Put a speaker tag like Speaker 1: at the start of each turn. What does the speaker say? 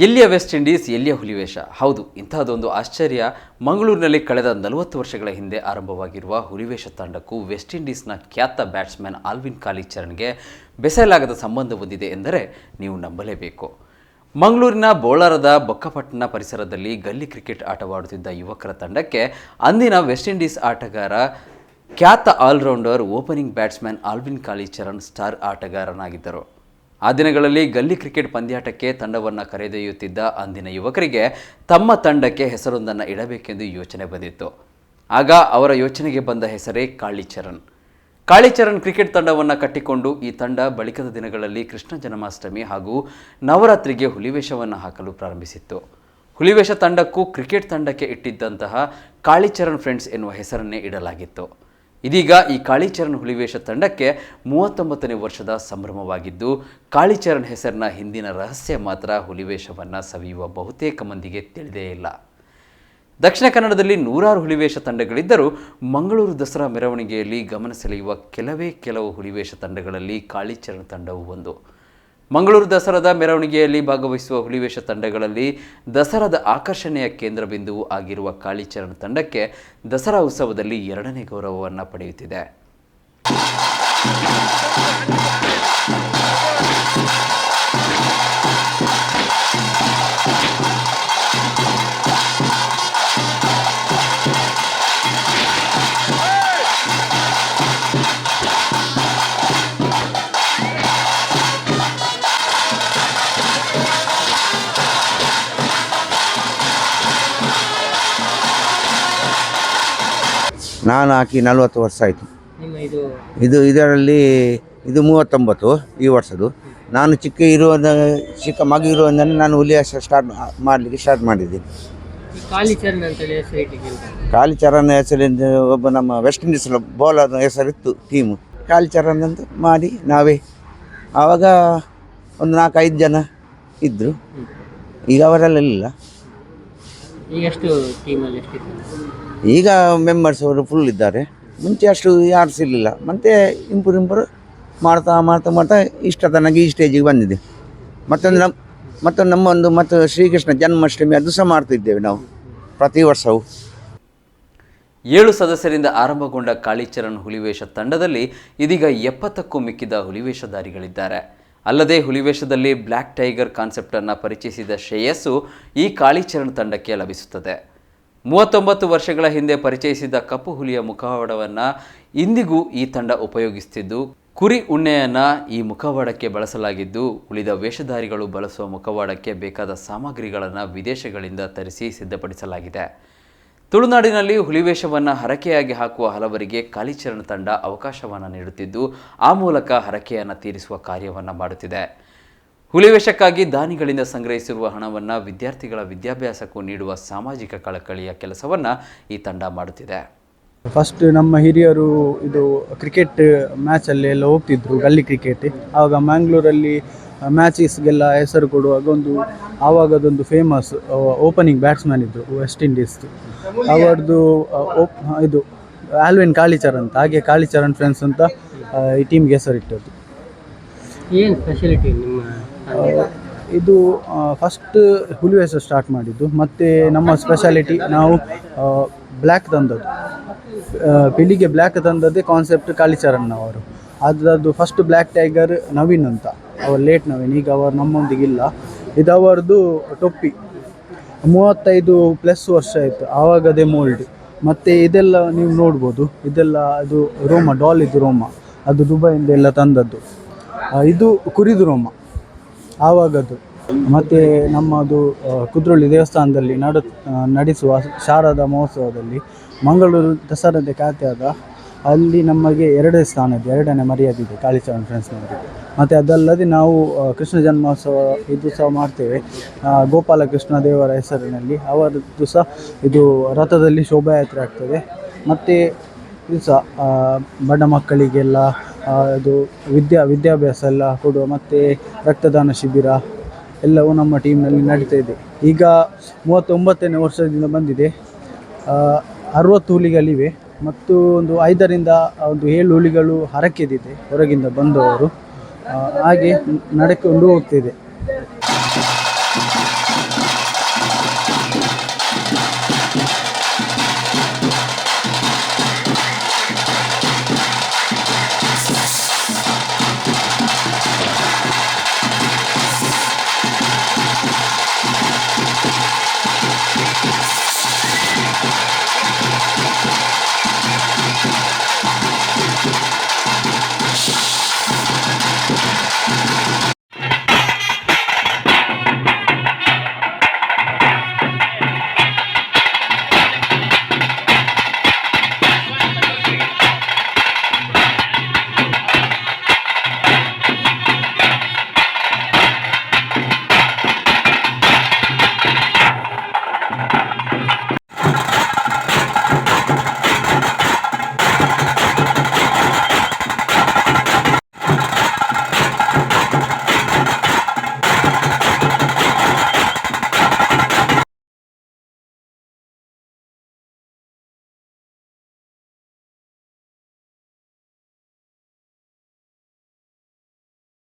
Speaker 1: ಎಲ್ಲಿಯ West Indies, ಎಲ್ಲಿಯ ಹುಲಿವೇಷ? ಹೌದು, ಇಂತಹದೊಂದು ಆಶ್ಚರ್ಯ ಮಂಗಳೂರಿನಲ್ಲಿ ಕಳೆದ 40 ವರ್ಷಗಳ ಹಿಂದೆ ಆರಂಭವಾಗಿರುವ ಹುಲಿವೇಷ ತಂಡಕ್ಕೂ ವೆಸ್ಟ್ ಇಂಡೀಸ್ನ ಖ್ಯಾತ ಬ್ಯಾಟ್ಸ್ಮನ್ ಆಲ್ವಿನ್ ಕಾಲಿಚರಣ್ಗೆ ಬೆಸೆಯಲಾಗದ ಸಂಬಂಧ ಹೊಂದಿದೆ ಎಂದರೆ ನೀವು ನಂಬಲೇಬೇಕು. ಮಂಗಳೂರಿನ ಬೋಳಾರದ ಬೊಕ್ಕಪಟ್ಟಣ ಪರಿಸರದಲ್ಲಿ ಗಲ್ಲಿ ಕ್ರಿಕೆಟ್ ಆಟವಾಡುತ್ತಿದ್ದ ಯುವಕರ ತಂಡಕ್ಕೆ ಅಂದಿನ ವೆಸ್ಟ್ ಇಂಡೀಸ್ ಆಟಗಾರ, ಖ್ಯಾತ all rounder, opening batsman Alvin Kallicharran star ಆಟಗಾರನಾಗಿದ್ದರು. ಆ ದಿನಗಳಲ್ಲಿ ಗಲ್ಲಿ ಕ್ರಿಕೆಟ್ ಪಂದ್ಯಾಟಕ್ಕೆ ತಂಡವನ್ನು ಕರೆದೊಯ್ಯುತ್ತಿದ್ದ ಅಂದಿನ ಯುವಕರಿಗೆ ತಮ್ಮ ತಂಡಕ್ಕೆ ಹೆಸರೊಂದನ್ನು ಇಡಬೇಕೆಂದು ಯೋಚನೆ ಬಂದಿತ್ತು. ಆಗ ಅವರ ಯೋಚನೆಗೆ ಬಂದ ಹೆಸರೇ ಕಾಳಿಚರಣ್. ಕಾಳಿಚರಣ್ ಕ್ರಿಕೆಟ್ ತಂಡವನ್ನು ಕಟ್ಟಿಕೊಂಡು ಈ ತಂಡ ಬಳಿಕದ ದಿನಗಳಲ್ಲಿ ಕೃಷ್ಣ ಜನ್ಮಾಷ್ಟಮಿ ಹಾಗೂ ನವರಾತ್ರಿಗೆ ಹುಲಿವೇಷವನ್ನು ಹಾಕಲು ಪ್ರಾರಂಭಿಸಿತ್ತು. ಹುಲಿವೇಷ ತಂಡಕ್ಕೂ ಕ್ರಿಕೆಟ್ ತಂಡಕ್ಕೆ ಇಟ್ಟಿದ್ದಂತಹ ಕಾಳಿಚರಣ್ ಫ್ರೆಂಡ್ಸ್ ಎನ್ನುವ ಹೆಸರನ್ನೇ ಇಡಲಾಗಿತ್ತು. ಇದೀಗ ಈ ಕಾಳಿಚರಣ್ ಹುಲಿವೇಷ ತಂಡಕ್ಕೆ 39ನೇ ವರ್ಷದ ಸಂಭ್ರಮವಾಗಿದ್ದು, ಕಾಳಿಚರಣ್ ಹೆಸರಿನ ಹಿಂದಿನ ರಹಸ್ಯ ಮಾತ್ರ ಹುಲಿವೇಷವನ್ನು ಸವಿಯುವ ಬಹುತೇಕ ಮಂದಿಗೆ ತಿಳಿದೇ ಇಲ್ಲ. ದಕ್ಷಿಣ ಕನ್ನಡದಲ್ಲಿ ನೂರಾರು ಹುಲಿವೇಷ ತಂಡಗಳಿದ್ದರೂ ಮಂಗಳೂರು ದಸರಾ ಮೆರವಣಿಗೆಯಲ್ಲಿ ಗಮನ ಸೆಳೆಯುವ ಕೆಲವು ಹುಲಿವೇಷ ತಂಡಗಳಲ್ಲಿ ಕಾಳಿಚರಣ್ ತಂಡವು ಒಂದು. ಮಂಗಳೂರು ದಸರಾದ ಮೆರವಣಿಗೆಯಲ್ಲಿ ಭಾಗವಹಿಸುವ ಹುಲಿವೇಷ ತಂಡಗಳಲ್ಲಿ ದಸರಾದ ಆಕರ್ಷಣೆಯ ಕೇಂದ್ರ ಬಿಂದುವು ಆಗಿರುವ ಕಾಳಿಚರಣ್ ತಂಡಕ್ಕೆ ದಸರಾ ಉತ್ಸವದಲ್ಲಿ 2ನೇ ಗೌರವವನ್ನು ಪಡೆಯುತ್ತಿದೆ.
Speaker 2: ನಾನು ಹಾಕಿ 40 ವರ್ಷ ಆಯಿತು. ಇದರಲ್ಲಿ 39 ಈ ವರ್ಷದ್ದು. ನಾನು ಚಿಕ್ಕ ಮಗು ಇರುವುದನ್ನು ನಾನು ಹುಲಿವೇಷ ಸ್ಟಾರ್ಟ್ ಮಾಡಿದ್ದೀನಿ. ಕಾಳಿಚರಣ್ ಹೆಸರಿಂದ ಒಬ್ಬ ನಮ್ಮ ವೆಸ್ಟ್ ಇಂಡೀಸ್ ಬೌಲರ್ ಹೆಸರಿತ್ತು ಟೀಮು. ಕಾಳಿಚರಣ್ ಅಂತ ಮಾಡಿ ನಾವೇ ಆವಾಗ ಒಂದು 4-5 ಜನ ಇದ್ದರು. ಈಗ ಅವರೆಲ್ಲ ಈಗ ಮೆಂಬರ್ಸ್ ಅವರು ಫುಲ್ ಇದ್ದಾರೆ. ಮುಂಚೆ ಅಷ್ಟು ಯಾರು ಸಿಗಲಿಲ್ಲ. ಮತ್ತು ಇಂಪ್ರೂವ್ ಮಾಡ್ತಾ ಇಷ್ಟ ತನಕ ಈ ಸ್ಟೇಜಿಗೆ ಬಂದಿದೆ. ಮತ್ತೊಂದು ನಮ್ಮೊಂದು ಶ್ರೀಕೃಷ್ಣ ಜನ್ಮಾಷ್ಟಮಿ ಅದು ಸಹ ಮಾಡ್ತಿದ್ದೇವೆ ನಾವು ಪ್ರತಿ ವರ್ಷವೂ.
Speaker 1: 7 ಸದಸ್ಯರಿಂದ ಆರಂಭಗೊಂಡ ಕಾಳಿಚರಣ್ ಹುಲಿವೇಷ ತಂಡದಲ್ಲಿ ಇದೀಗ 70ಕ್ಕೂ ಮಿಕ್ಕಿದ ಹುಲಿವೇಷಧಾರಿಗಳಿದ್ದಾರೆ. ಅಲ್ಲದೆ ಹುಲಿವೇಷದಲ್ಲಿ ಬ್ಲ್ಯಾಕ್ ಟೈಗರ್ ಕಾನ್ಸೆಪ್ಟನ್ನು ಪರಿಚಯಿಸಿದ ಶ್ರೇಯಸ್ಸು ಈ ಕಾಳಿಚರಣ್ ತಂಡಕ್ಕೆ ಲಭಿಸುತ್ತದೆ. 39 ವರ್ಷಗಳ ಹಿಂದೆ ಪರಿಚಯಿಸಿದ ಕಪ್ಪು ಹುಲಿಯ ಮುಖವಾಡವನ್ನು ಇಂದಿಗೂ ಈ ತಂಡ ಉಪಯೋಗಿಸುತ್ತಿದ್ದು, ಕುರಿ ಉಣ್ಣೆಯನ್ನು ಈ ಮುಖವಾಡಕ್ಕೆ ಬಳಸಲಾಗಿದ್ದು, ಉಳಿದ ವೇಷಧಾರಿಗಳು ಬಳಸುವ ಮುಖವಾಡಕ್ಕೆ ಬೇಕಾದ ಸಾಮಗ್ರಿಗಳನ್ನು ವಿದೇಶಗಳಿಂದ ತರಿಸಿ ಸಿದ್ಧಪಡಿಸಲಾಗಿದೆ. ತುಳುನಾಡಿನಲ್ಲಿ ಹುಲಿವೇಷವನ್ನು ಹರಕೆಯಾಗಿ ಹಾಕುವ ಹಲವರಿಗೆ ಕಾಳಿಚರಣ್ ತಂಡ ಅವಕಾಶವನ್ನು ನೀಡುತ್ತಿದ್ದು, ಆ ಮೂಲಕ ಹರಕೆಯನ್ನು ತೀರಿಸುವ ಕಾರ್ಯವನ್ನು ಮಾಡುತ್ತಿದೆ. ಹುಲಿವೇಷಕ್ಕಾಗಿ ದಾನಿಗಳಿಂದ ಸಂಗ್ರಹಿಸಿರುವ ಹಣವನ್ನು ವಿದ್ಯಾರ್ಥಿಗಳ ವಿದ್ಯಾಭ್ಯಾಸಕ್ಕೂ ನೀಡುವ ಸಾಮಾಜಿಕ ಕಳಕಳಿಯ ಕೆಲಸವನ್ನು ಈ ತಂಡ ಮಾಡುತ್ತಿದೆ.
Speaker 3: ಫಸ್ಟ್ ನಮ್ಮ ಹಿರಿಯರು ಇದು ಕ್ರಿಕೆಟ್ ಮ್ಯಾಚಲ್ಲಿ ಎಲ್ಲ ಹೋಗ್ತಿದ್ರು, ಗಲ್ಲಿ ಕ್ರಿಕೆಟ್. ಆವಾಗ ಮ್ಯಾಂಗ್ಳೂರಲ್ಲಿ ಮ್ಯಾಚಸ್ಗೆಲ್ಲ ಹೆಸರು ಕೊಡುವಾಗ ಆವಾಗದೊಂದು ಫೇಮಸ್ ಓಪನಿಂಗ್ ಬ್ಯಾಟ್ಸ್ಮನ್ ಇದ್ದರು ವೆಸ್ಟ್ ಇಂಡೀಸ್ದು. ಅವರದ್ದು ಇದು ಆಲ್ವಿನ್ ಕಾಳಿಚರಣ್ ಅಂತ. ಹಾಗೆ ಕಾಳಿಚರಣ್ ಫ್ರೆಂಡ್ಸ್ ಅಂತ ಈ ಟೀಮ್ಗೆ ಹೆಸರಿಟ್ಟದ್ದು.
Speaker 4: ಏನು ಸ್ಪೆಷಾಲಿಟಿ ನಿಮ್ಮ?
Speaker 3: ಇದು ಫಸ್ಟ್ ಹುಲಿವೇಷ ಸ್ಟಾರ್ಟ್ ಮಾಡಿದ್ದು. ಮತ್ತು ನಮ್ಮ ಸ್ಪೆಷಾಲಿಟಿ ನಾವು ಬ್ಲ್ಯಾಕ್ ತಂದದ್ದು. ಬೆಳಿಗ್ಗೆ ಬ್ಲ್ಯಾಕ್ ತಂದದ್ದೇ ಕಾನ್ಸೆಪ್ಟ್ ಕಾಳಿಚರಣ್ ಅವರು. ಅದರದ್ದು ಫಸ್ಟ್ ಬ್ಲ್ಯಾಕ್ ಟೈಗರ್ ನವೀನ್ ಅಂತ, ಅವರು ಲೇಟ್ ನವೀನ್, ಈಗ ಅವರು ನಮ್ಮೊಂದಿಗಿಲ್ಲ. ಇದು ಅವರದ್ದು ಟೊಪ್ಪಿ. 35+ ವರ್ಷ ಆಯಿತು ಆವಾಗದೇ ಮೋಲ್ಡ್. ಮತ್ತು ಇದೆಲ್ಲ ನೀವು ನೋಡ್ಬೋದು, ಇದೆಲ್ಲ ಅದು ರೋಮ, ಡಾಲ್ ಇದು ರೋಮ, ಅದು ದುಬೈಯಿಂದ ಎಲ್ಲ ತಂದದ್ದು. ಇದು ಕುರಿದು ರೋಮ ಆವಾಗದ್ದು. ಮತ್ತು ನಮ್ಮದು ಕುದ್ರೋಳಿ ದೇವಸ್ಥಾನದಲ್ಲಿ ನಡೆಸುವ ಶಾರದಾ ಮಹೋತ್ಸವದಲ್ಲಿ ಮಂಗಳೂರು ದಸರಾದ ಖ್ಯಾತಿಯಾದ ಅಲ್ಲಿ ನಮಗೆ 2ನೇ ಸ್ಥಾನ ಇದೆ, 2ನೇ ಮರ್ಯಾದೆ ಇದೆ ಕಾಳಿಚರಣ್ ಫ್ರೆಂಡ್ಸ್ನವರಿಗೆ. ಮತ್ತು ಅದಲ್ಲದೆ ನಾವು ಕೃಷ್ಣ ಜನ್ಮೋತ್ಸವ ಇದು ಸಹ ಮಾಡ್ತೇವೆ ಗೋಪಾಲಕೃಷ್ಣ ದೇವರ ಹೆಸರಿನಲ್ಲಿ. ಅವರದ್ದು ಸಹ ಇದು ರಥದಲ್ಲಿ ಶೋಭಾಯಾತ್ರೆ ಆಗ್ತದೆ. ಮತ್ತು ಇದು ಸಹ ಬಡ ಮಕ್ಕಳಿಗೆಲ್ಲ ಇದು ವಿದ್ಯಾಭ್ಯಾಸ ಎಲ್ಲ ಕೊಡುವ, ಮತ್ತು ರಕ್ತದಾನ ಶಿಬಿರ ಎಲ್ಲವೂ ನಮ್ಮ ಟೀಮ್ನಲ್ಲಿ ನಡೀತಾ ಇದೆ. ಈಗ 39ನೇ ವರ್ಷದಿಂದ ಬಂದಿದೆ. 60 ಹುಲಿಗಳಿವೆ ಮತ್ತು ಒಂದು 5ರಿಂದ 7 ಹುಲಿಗಳು ಹರಕೆದಿದೆ ಹೊರಗಿಂದ ಬಂದವರು. ಹಾಗೆ ನಡೆಕೊಂಡು ಹೋಗ್ತಿದೆ.